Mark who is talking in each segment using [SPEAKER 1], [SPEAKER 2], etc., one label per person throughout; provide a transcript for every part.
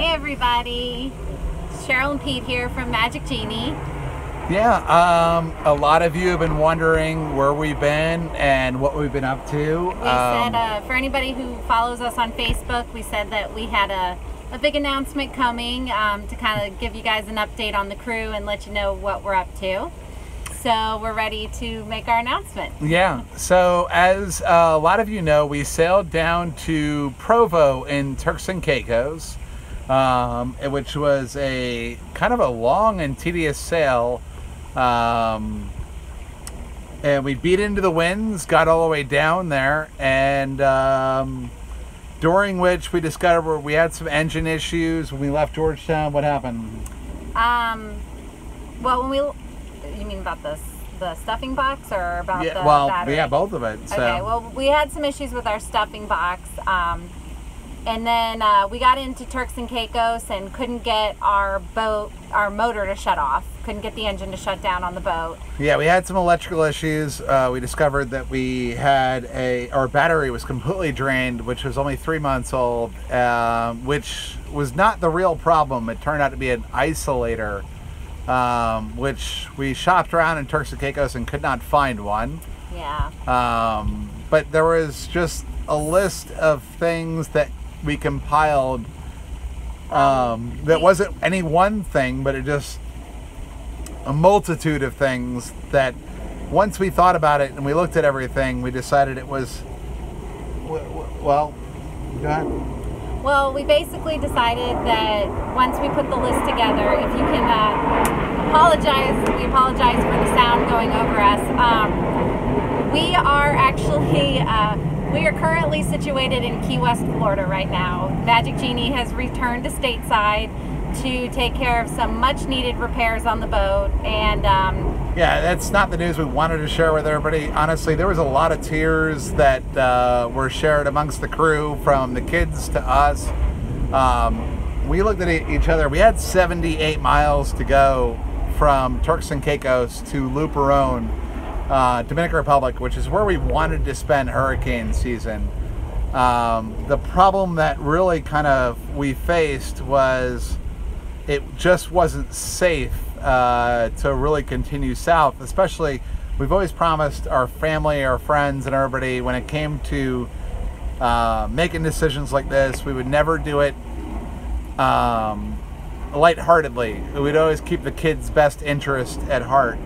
[SPEAKER 1] Hey everybody, Cheryl and Pete here from Magic Genie.
[SPEAKER 2] Yeah, a lot of you have been wondering where we've been and what we've been up to.
[SPEAKER 1] We said, for anybody who follows us on Facebook, we said that we had a big announcement coming to kind of give you guys an update on the crew and let you know what we're up to. So we're ready to make our announcement.
[SPEAKER 2] Yeah, so as a lot of you know, we sailed down to Provo in Turks and Caicos, which was a kind of a long and tedious sail. And we beat into the winds, got all the way down there, and during which we discovered we had some engine issues when we left Georgetown. What happened?
[SPEAKER 1] Well, you mean about the stuffing box or about the battery?
[SPEAKER 2] Yeah, both of it. So.
[SPEAKER 1] Okay, well, we had some issues with our stuffing box, and then we got into Turks and Caicos and couldn't get our motor to shut off. Couldn't get the engine to shut down on the boat.
[SPEAKER 2] Yeah, we had some electrical issues. We discovered that we had our battery was completely drained, which was only 3 months old, which was not the real problem. It turned out to be an isolator, which we shopped around in Turks and Caicos and could not find one.
[SPEAKER 1] Yeah.
[SPEAKER 2] But there was just a list of things that we compiled that wasn't any one thing, but it just a multitude of things that once we thought about it and we looked at everything, we decided it was, well, go ahead.
[SPEAKER 1] Well, we basically decided that once we put the list together, if you can we apologize for the sound going over us. We are currently situated in Key West, Florida right now. Magic Genie has returned to stateside to take care of some much needed repairs on the boat, and
[SPEAKER 2] yeah, that's not the news we wanted to share with everybody. Honestly, there was a lot of tears that were shared amongst the crew, from the kids to us. We looked at each other. We had 78 miles to go from Turks and Caicos to Luperón, Dominican Republic, which is where we wanted to spend hurricane season. The problem that really we faced was it just wasn't safe to really continue south. Especially, we've always promised our family, our friends, and everybody, when it came to making decisions like this, we would never do it lightheartedly. We'd always keep the kids' best interest at heart.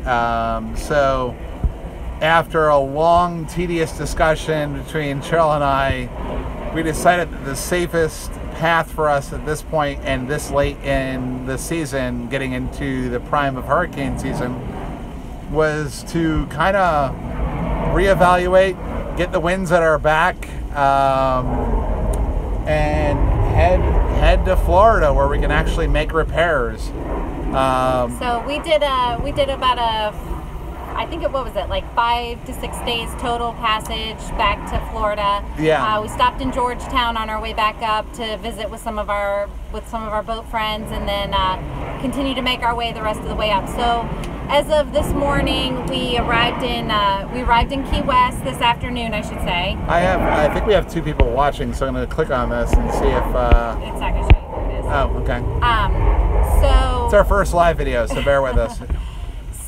[SPEAKER 2] So after a long, tedious discussion between Cheryl and I, we decided that the safest path for us at this point and this late in the season, getting into the prime of hurricane season, was to kind of reevaluate, get the winds at our back, and head to Florida where we can actually make repairs.
[SPEAKER 1] So we did about I think what was it, like 5 to 6 days total passage back to Florida.
[SPEAKER 2] Yeah.
[SPEAKER 1] We stopped in Georgetown on our way back up to visit with some of our boat friends, and then continue to make our way the rest of the way up. So as of this morning, we arrived in Key West this afternoon, I should say.
[SPEAKER 2] I think we have 2 people watching, so I'm going to click on this and see if
[SPEAKER 1] it's not going to show you who it is.
[SPEAKER 2] Oh, okay.
[SPEAKER 1] So
[SPEAKER 2] it's our first live video, so bear with us.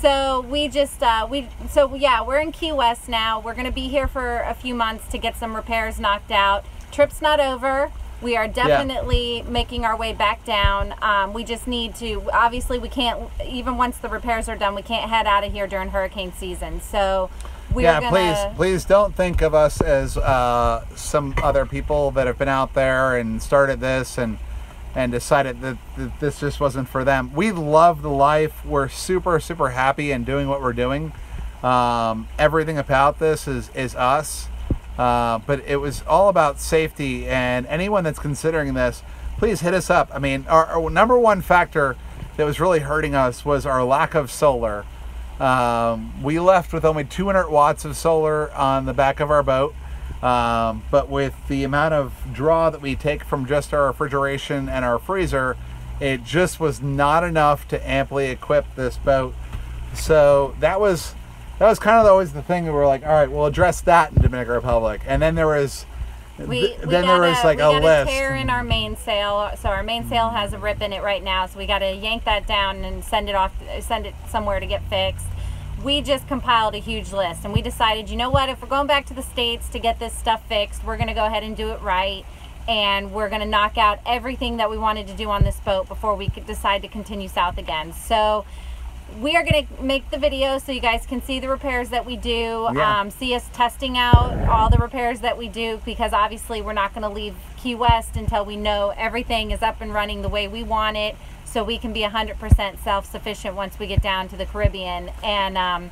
[SPEAKER 1] So we're in Key West now. We're going to be here for a few months to get some repairs knocked out. Trip's not over. We are definitely making our way back down. We just need to, obviously we can't, even once the repairs are done, we can't head out of here during hurricane season. So
[SPEAKER 2] please don't think of us as some other people that have been out there and started this and decided that this just wasn't for them. We love the life. We're super, super happy in doing what we're doing. Everything about this is us. But it was all about safety, and anyone that's considering this, please hit us up. I mean, our number one factor that was really hurting us was our lack of solar. We left with only 200 watts of solar on the back of our boat. But with the amount of draw that we take from just our refrigeration and our freezer, it just was not enough to amply equip this boat. So that was kind of always the thing that we're like, all right, we'll address that in Dominican Republic. And then there was then there was like a list.
[SPEAKER 1] We got a tear in our mainsail, so our mainsail has a rip in it right now. So we got to yank that down and send it somewhere to get fixed. We just compiled a huge list, and we decided, you know what? If we're going back to the States to get this stuff fixed, we're going to go ahead and do it right, and we're going to knock out everything that we wanted to do on this boat before we could decide to continue south again. So we are going to make the video so you guys can see the repairs that we do, see us testing out all the repairs that we do, because obviously we're not going to leave Key West until we know everything is up and running the way we want it, so we can be 100% self-sufficient once we get down to the Caribbean. And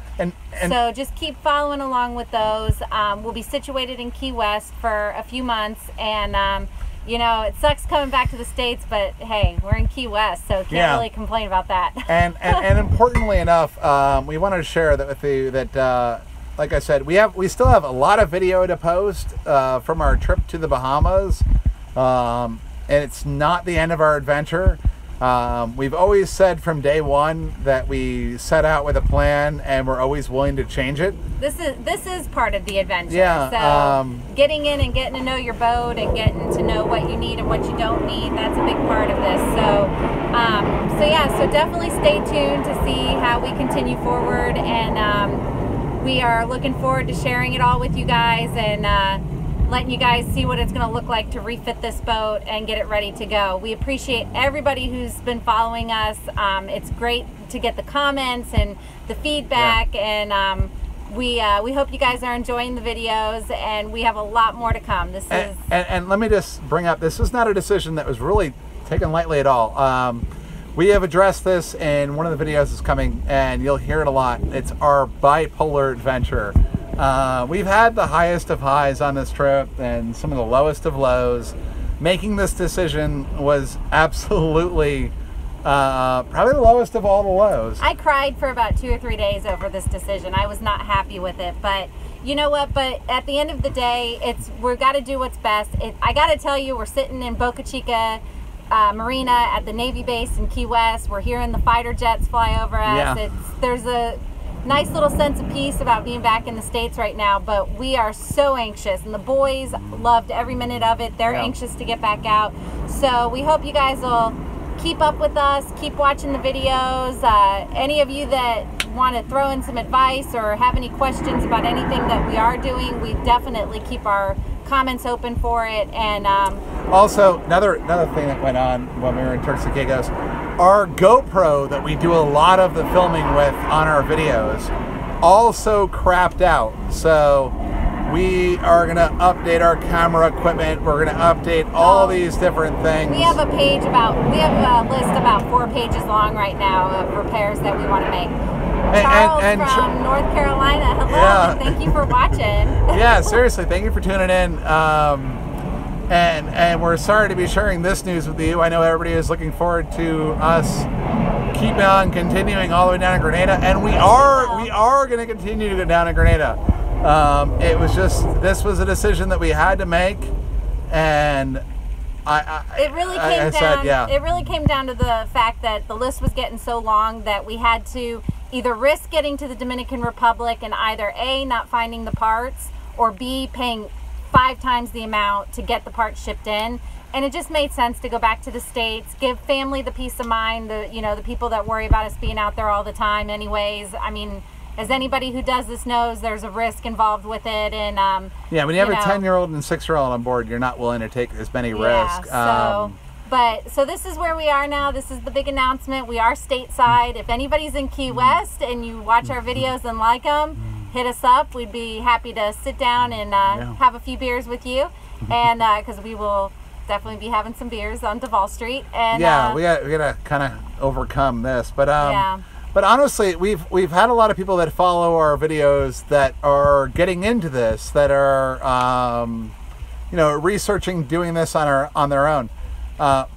[SPEAKER 1] so just keep following along with those. We'll be situated in Key West for a few months, and you know, it sucks coming back to the States, but hey, we're in Key West, so can't really complain about that.
[SPEAKER 2] and importantly enough, we wanted to share that with you that, like I said, we still have a lot of video to post from our trip to the Bahamas, and it's not the end of our adventure. We've always said from day one that we set out with a plan, and we're always willing to change it.
[SPEAKER 1] This is part of the adventure.
[SPEAKER 2] Yeah.
[SPEAKER 1] So getting in and getting to know your boat and getting to know what you need and what you don't need, that's a big part of this. So so definitely stay tuned to see how we continue forward, and we are looking forward to sharing it all with you guys, and letting you guys see what it's going to look like to refit this boat and get it ready to go. We appreciate everybody who's been following us. It's great to get the comments and the feedback, and we hope you guys are enjoying the videos, and we have a lot more to come. And
[SPEAKER 2] let me just bring up, this is not a decision that was really taken lightly at all. We have addressed this in one of the videos that's coming, and you'll hear it a lot. It's our bipolar adventure. We've had the highest of highs on this trip and some of the lowest of lows. Making this decision was absolutely probably the lowest of all the lows.
[SPEAKER 1] I cried for about 2 or 3 days over this decision. I was not happy with it, but you know what? But at the end of the day, we've got to do what's best. I got to tell you, we're sitting in Boca Chica Marina at the Navy base in Key West. We're hearing the fighter jets fly over us.
[SPEAKER 2] Yeah.
[SPEAKER 1] There's a nice little sense of peace about being back in the States right now, but we are so anxious, and the boys loved every minute of it. They're anxious to get back out. So we hope you guys will keep up with us, keep watching the videos. Any of you that want to throw in some advice or have any questions about anything that we are doing, we definitely keep our comments open for it. And
[SPEAKER 2] also, another thing that went on when we were in Turks and Caicos, our GoPro that we do a lot of the filming with on our videos also crapped out. So we are going to update our camera equipment. We're going to update all these different things.
[SPEAKER 1] We have a list about 4 pages long right now of repairs that we want to make. Charles from North Carolina, hello, and thank you for watching.
[SPEAKER 2] Yeah, seriously, thank you for tuning in. And we're sorry to be sharing this news with you. I know everybody is looking forward to us keeping on continuing all the way down to Grenada, and we are going to continue to go down to Grenada. This was a decision that we had to make, and
[SPEAKER 1] it really came down to the fact that the list was getting so long that we had to either risk getting to the Dominican Republic and either A, not finding the parts, or B, paying 5 times the amount to get the parts shipped in. And it just made sense to go back to the States, give family the peace of mind, the people that worry about us being out there all the time anyways. I mean, as anybody who does this knows, there's a risk involved with it. And
[SPEAKER 2] yeah, when you have a 10-year-old and 6-year-old on board, you're not willing to take as many risks.
[SPEAKER 1] So this is where we are now. This is the big announcement. We are stateside. If anybody's in Key West and you watch our videos and like them, hit us up. We'd be happy to sit down and have a few beers with you, and because we will definitely be having some beers on Duval Street. And
[SPEAKER 2] we gotta kind of overcome this, but But honestly, we've had a lot of people that follow our videos that are getting into this, that are researching doing this on their own.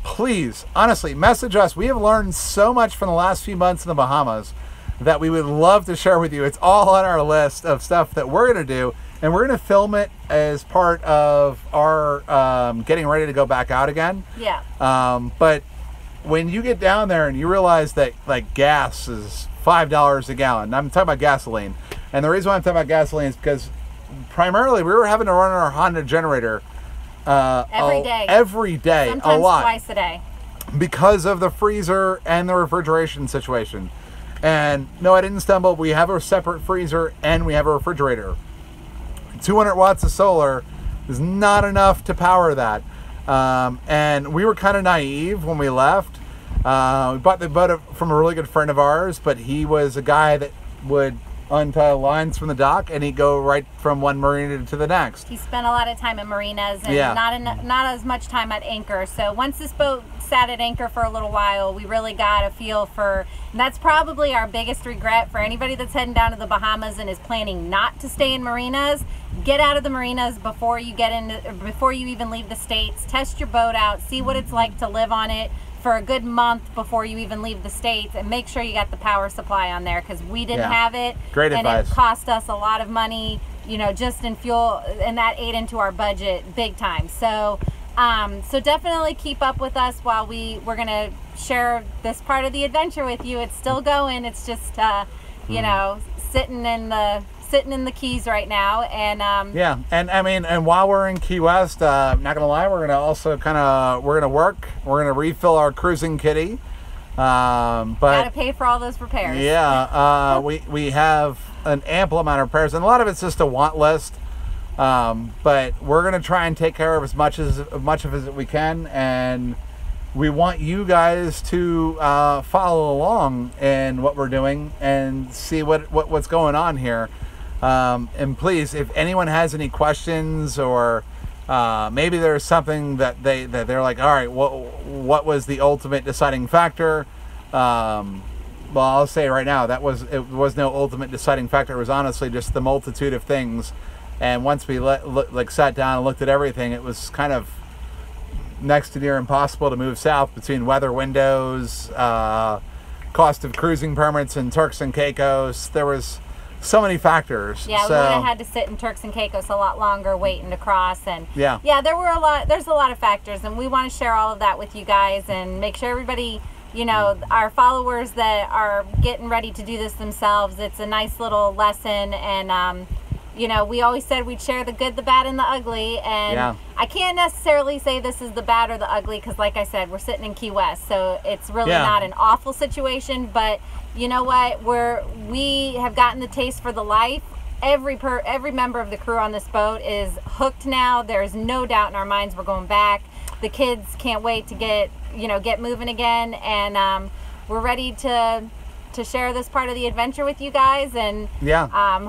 [SPEAKER 2] Please, honestly, message us. We have learned so much from the last few months in the Bahamas that we would love to share with you. It's all on our list of stuff that we're going to do, and we're going to film it as part of our getting ready to go back out again.
[SPEAKER 1] Yeah.
[SPEAKER 2] But when you get down there and you realize that like gas is $5 a gallon, I'm talking about gasoline, and the reason why I'm talking about gasoline is because primarily we were having to run our Honda generator
[SPEAKER 1] Every day. Sometimes
[SPEAKER 2] a lot.
[SPEAKER 1] Twice a day.
[SPEAKER 2] Because of the freezer and the refrigeration situation. And no, I didn't stumble. We have a separate freezer and we have a refrigerator. 200 watts of solar is not enough to power that. And we were kind of naive when we left. We bought the boat from a really good friend of ours, but he was a guy that would untie lines from the dock and he'd go right from one marina to the next.
[SPEAKER 1] He spent a lot of time at marinas and not as much time at anchor. So once this boat sat at anchor for a little while, we really got a feel for, and that's probably our biggest regret for anybody that's heading down to the Bahamas and is planning not to stay in marinas. Get out of the marinas before you before you even leave the States. Test your boat out, see what it's like to live on it for a good month before you even leave the States, and make sure you got the power supply on there, because we didn't have it.
[SPEAKER 2] Great advice.
[SPEAKER 1] And it cost us a lot of money, you know, just in fuel, and that ate into our budget big time. So so definitely keep up with us while we're gonna share this part of the adventure with you. It's still going. It's just you know, sitting in the Keys right now. And
[SPEAKER 2] yeah, and I mean, and while we're in Key West, not gonna lie, we're gonna also we're gonna refill our cruising kitty, but
[SPEAKER 1] gotta pay for all those repairs.
[SPEAKER 2] Yeah, we have an ample amount of repairs, and a lot of it's just a want list. But we're gonna try and take care of as much of it as we can, and we want you guys to follow along in what we're doing and see what's going on here. And please, if anyone has any questions, or maybe there's something that they're like, all right, what was the ultimate deciding factor? Well, I'll say right now, it was no ultimate deciding factor. It was honestly just the multitude of things. And once we sat down and looked at everything, it was kind of next to near impossible to move south between weather windows, cost of cruising permits in Turks and Caicos. There was so many factors.
[SPEAKER 1] Yeah, we would have had to sit in Turks and Caicos a lot longer waiting to cross, and
[SPEAKER 2] yeah,
[SPEAKER 1] there's a lot of factors, and we want to share all of that with you guys and make sure everybody, you know, our followers that are getting ready to do this themselves, it's a nice little lesson. And you know, we always said we'd share the good, the bad, and the ugly, and I can't necessarily say this is the bad or the ugly, because like I said, we're sitting in Key West, so it's really not an awful situation. But you know what, we have gotten the taste for the life. Every member of the crew on this boat is hooked now. There's no doubt in our minds we're going back. The kids can't wait to get moving again, and we're ready to share this part of the adventure with you guys, and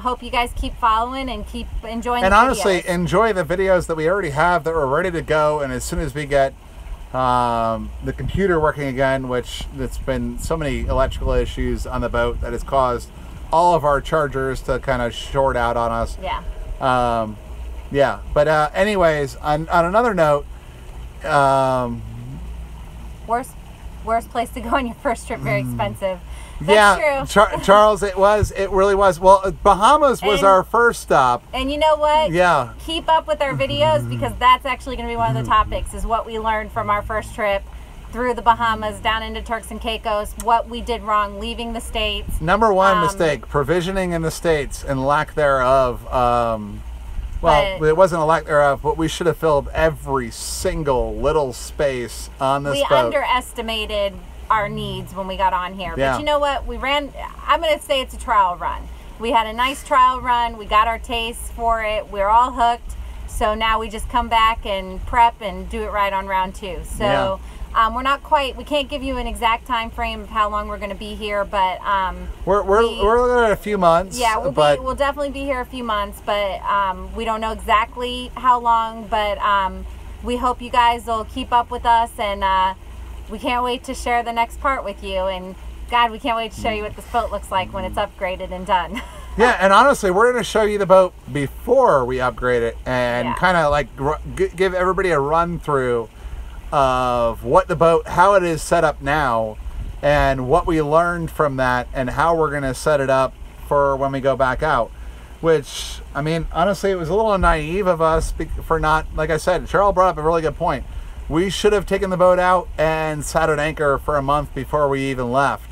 [SPEAKER 1] hope you guys keep following and keep enjoying
[SPEAKER 2] and
[SPEAKER 1] the
[SPEAKER 2] honestly
[SPEAKER 1] videos.
[SPEAKER 2] Enjoy the videos that we already have that are ready to go. And as soon as we get the computer working again, which there's been so many electrical issues on the boat that has caused all of our chargers to kind of short out on us. But anyways, on another note,
[SPEAKER 1] worst place to go on your first trip, very expensive. That's
[SPEAKER 2] true. Charles, it really was. Well, Bahamas was our first stop.
[SPEAKER 1] And you know what?
[SPEAKER 2] Yeah.
[SPEAKER 1] Keep up with our videos, because that's actually going to be one of the topics, is what we learned from our first trip through the Bahamas, down into Turks and Caicos, what we did wrong leaving the States.
[SPEAKER 2] Number one mistake, provisioning in the States and lack thereof. Well, it wasn't a lack thereof, but we should have filled every single little space on this boat.
[SPEAKER 1] We underestimated our needs when we got on here. But you know what? I'm going to say it's a trial run. We had a nice trial run. We got our taste for it. We're all hooked. So now we just come back and prep and do it right on round 2. So we can't give you an exact time frame of how long we're going to be here, but
[SPEAKER 2] we're looking at a few months.
[SPEAKER 1] Yeah, we'll definitely be here a few months, but we don't know exactly how long. But we hope you guys will keep up with us, and we can't wait to share the next part with you. And God, we can't wait to show you what this boat looks like when it's upgraded and done.
[SPEAKER 2] Yeah, and honestly, we're going to show you the boat before we upgrade it, and kind of like give everybody a run through of what the boat, how it is set up now, and what we learned from that, and how we're going to set it up for when we go back out. Which, I mean, honestly, it was a little naive of us for not, like I said, Cheryl brought up a really good point. We should have taken the boat out and sat at anchor for a month before we even left,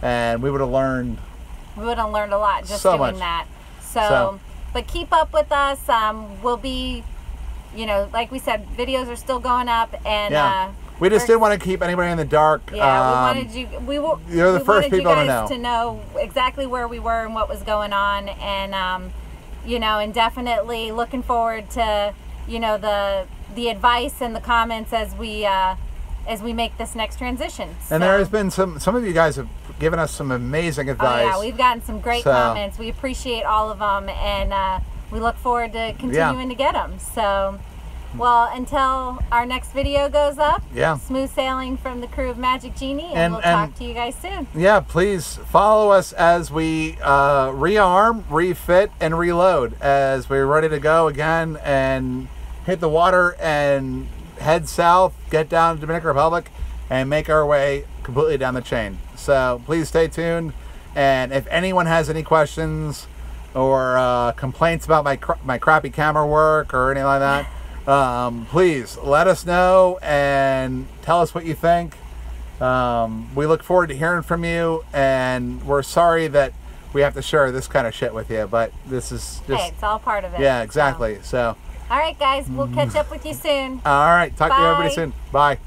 [SPEAKER 2] and we would have learned.
[SPEAKER 1] We would have learned a lot just doing that. So, but keep up with us. We'll be, you know, like we said, videos are still going up, and
[SPEAKER 2] we just didn't want to keep anybody in the dark.
[SPEAKER 1] Yeah, you're the first people to know exactly where we were and what was going on, and you know, and definitely looking forward to, you know, the advice and the comments as we make this next transition.
[SPEAKER 2] And there has been some of you guys have given us some amazing advice.
[SPEAKER 1] Oh yeah, we've gotten some great comments. We appreciate all of them, and we look forward to continuing to get them. So, well, until our next video goes up, smooth sailing from the crew of Magic Genie, and we'll talk to you guys soon. Yeah, please follow us as we rearm, refit, and reload as we're ready to go again and hit the water and head south, get down to Dominican Republic, and make our way completely down the chain. So please stay tuned, and if anyone has any questions or complaints about my crappy camera work or anything like that, please let us know and tell us what you think. We look forward to hearing from you, and we're sorry that we have to share this kind of shit with you, but this is just... Hey, it's all part of it.
[SPEAKER 2] Yeah, exactly. So
[SPEAKER 1] all right, guys, we'll catch up with you soon.
[SPEAKER 2] All right, talk to you everybody soon. Bye.